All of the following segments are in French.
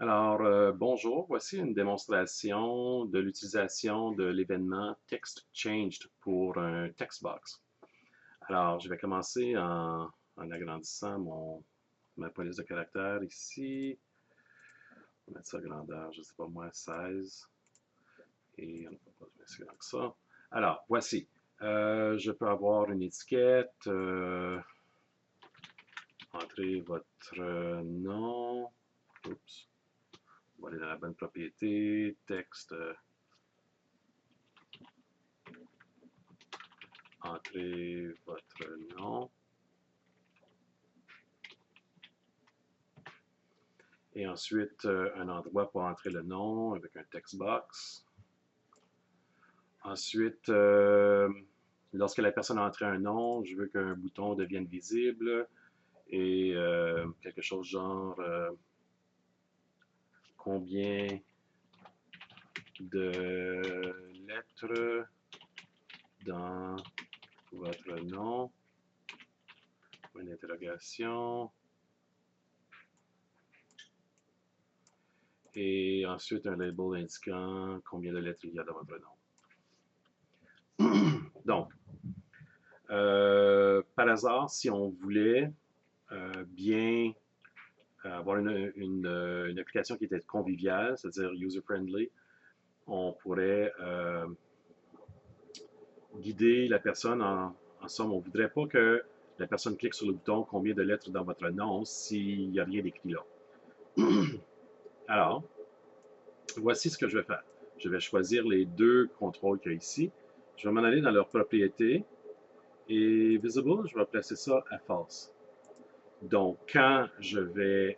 Bonjour, voici une démonstration de l'utilisation de l'événement TextChanged pour un textbox. Alors, je vais commencer en agrandissant ma police de caractères ici. On va mettre ça à grandeur, je ne sais pas moi, 16. Et on ne peut pas mettre plus grand que ça. Alors, voici. Je peux avoir une étiquette. Entrez votre nom. Oups. On va aller dans la bonne propriété. Texte. Entrez votre nom. Et ensuite, un endroit pour entrer le nom avec un text box. Ensuite, lorsque la personne a entré un nom, je veux qu'un bouton devienne visible et quelque chose genre combien de lettres dans votre nom, une interrogation. Et ensuite, un label indiquant combien de lettres il y a dans votre nom. Donc, par hasard, si on voulait bien avoir une application qui était conviviale, c'est-à-dire user-friendly, on pourrait guider la personne en somme. On ne voudrait pas que la personne clique sur le bouton combien de lettres dans votre nom s'il n'y a rien d'écrit là. Alors, voici ce que je vais faire. Je vais choisir les deux contrôles qu'il y a ici. Je vais m'en aller dans leur propriété et visible, je vais placer ça à false. Donc, quand je vais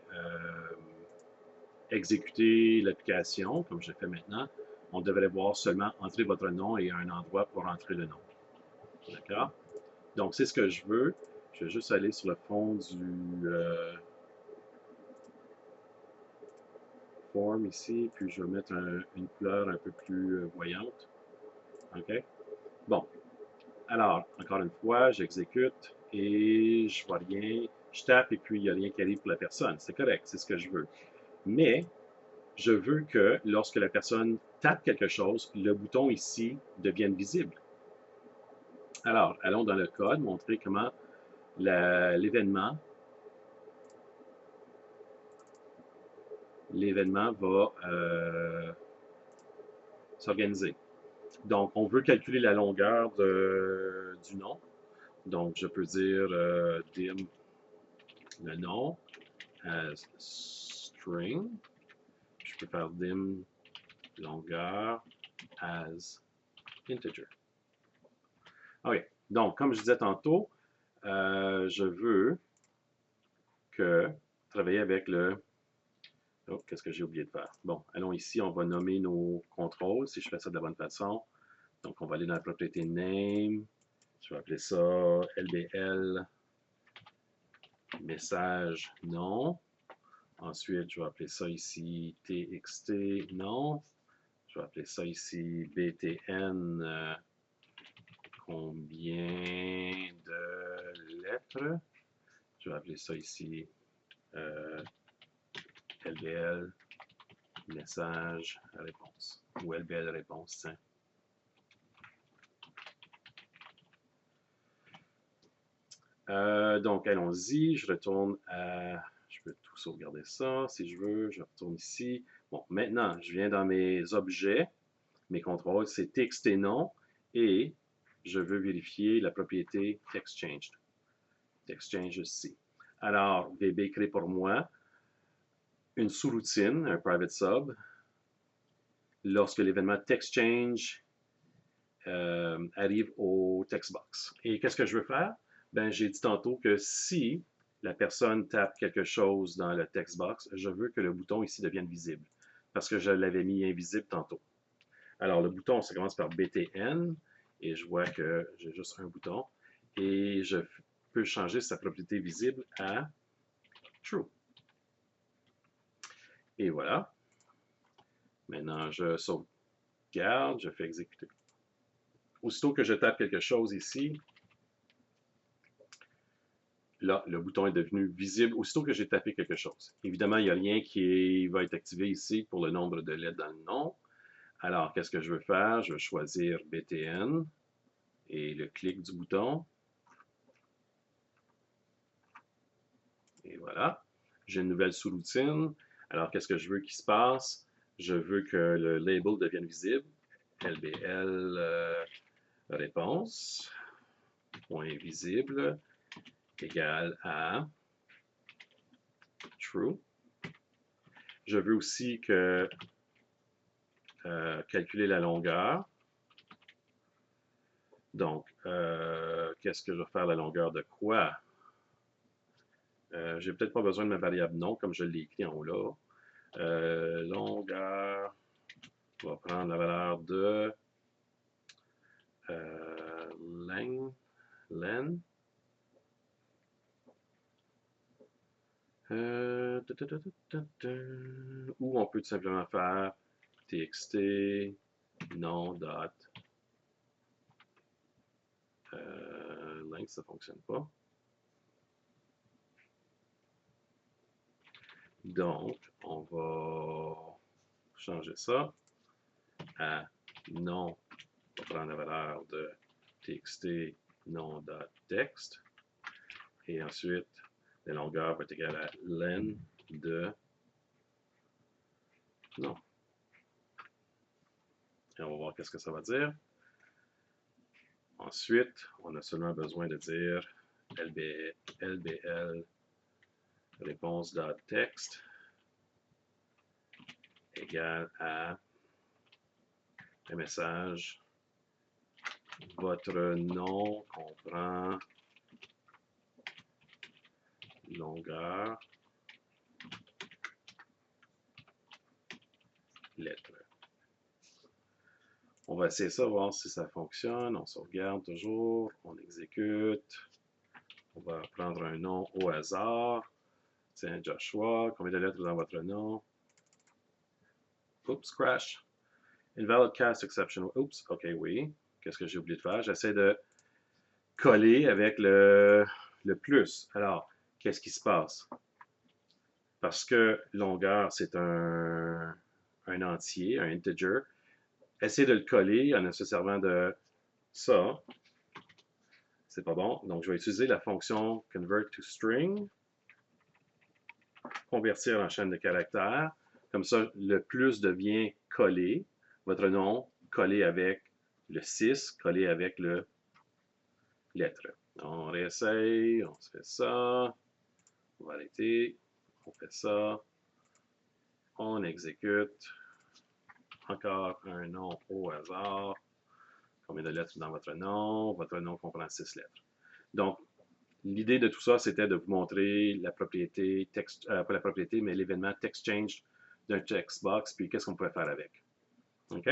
exécuter l'application, comme je fais maintenant, on devrait voir seulement entrer votre nom et un endroit pour entrer le nom. D'accord? Donc, c'est ce que je veux. Je vais juste aller sur le fond du form ici, puis je vais mettre une couleur un peu plus voyante. OK? Bon. Alors, encore une fois, j'exécute et je vois rien. Je tape et puis il n'y a rien qui arrive pour la personne. C'est correct, c'est ce que je veux. Mais je veux que lorsque la personne tape quelque chose, le bouton ici devienne visible. Alors, allons dans le code, montrer comment l'événement va s'organiser. Donc, on veut calculer la longueur du nom. Donc, je peux dire dim le nom as string. Je peux faire dim longueur as integer. OK. Donc, comme je disais tantôt, je veux travailler avec le... Oh, qu'est-ce que j'ai oublié de faire? Bon, allons ici, on va nommer nos contrôles, si je fais ça de la bonne façon. Donc, on va aller dans la propriété name. Je vais appeler ça LBL message non. Ensuite, je vais appeler ça ici TXT non. Je vais appeler ça ici BTN combien de lettres. Je vais appeler ça ici LBL message réponse ou LBL réponse. Tiens. Donc, allons-y. Je retourne à... Je peux tout sauvegarder ça si je veux. Je retourne ici. Bon, maintenant, je viens dans mes objets. Mes contrôles, c'est texte et nom. Et je veux vérifier la propriété TextChanged. TextChanged ici. Alors, VB crée pour moi une sous-routine, un private sub, lorsque l'événement TextChange arrive au textbox. Et qu'est-ce que je veux faire? Ben, j'ai dit tantôt que si la personne tape quelque chose dans le textbox, je veux que le bouton ici devienne visible, parce que je l'avais mis invisible tantôt. Alors, le bouton, ça commence par BTN, et je vois que j'ai juste un bouton, et je peux changer sa propriété visible à True. Et voilà. Maintenant, je sauvegarde, je fais exécuter. Aussitôt que je tape quelque chose ici, là, le bouton est devenu visible aussitôt que j'ai tapé quelque chose. Évidemment, il n'y a rien qui va être activé ici pour le nombre de lettres dans le nom. Alors, qu'est-ce que je veux faire? Je vais choisir BTN et le clic du bouton. Et voilà. J'ai une nouvelle sous-routine. Alors, qu'est-ce que je veux qu'il se passe? Je veux que le label devienne visible. LBL réponse, point visible, égale à true. Je veux aussi que calculer la longueur. Donc, qu'est-ce que je vais faire la longueur de quoi? J'ai peut-être pas besoin de ma variable nom, comme je l'ai écrit en haut là. Longueur, on va prendre la valeur de len. Ou on peut tout simplement faire txt non dot length, ça fonctionne pas. Donc, on va changer ça à non. On va prendre la valeur de txt non.text. Et ensuite, la longueur va être égale à len de non. Et on va voir qu'est-ce que ça va dire. Ensuite, on a seulement besoin de dire LBL réponse.text égale à un message. Votre nom comprend longueur, lettre. On va essayer ça, voir si ça fonctionne. On sauvegarde toujours, on exécute. On va prendre un nom au hasard. Tiens, Joshua, combien de lettres dans votre nom? Oups, crash. Invalid cast exception. Oups, ok, oui. Qu'est-ce que j'ai oublié de faire? J'essaie de coller avec le plus. Alors, qu'est-ce qui se passe? Parce que longueur, c'est un entier, un integer. Essayer de le coller en se servant de ça. C'est pas bon. Donc, je vais utiliser la fonction convert to string. Convertir en chaîne de caractères. Comme ça, le plus devient collé. Votre nom collé avec le 6, collé avec le lettre. On réessaye, on se fait ça. On va arrêter. On fait ça. On exécute. Encore un nom au hasard. Combien de lettres dans votre nom? Votre nom comprend 6 lettres. Donc, l'idée de tout ça, c'était de vous montrer la propriété, pas la propriété, mais l'événement text change d'un textbox, puis qu'est-ce qu'on pourrait faire avec. OK?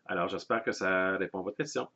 Alors, j'espère que ça répond à votre question.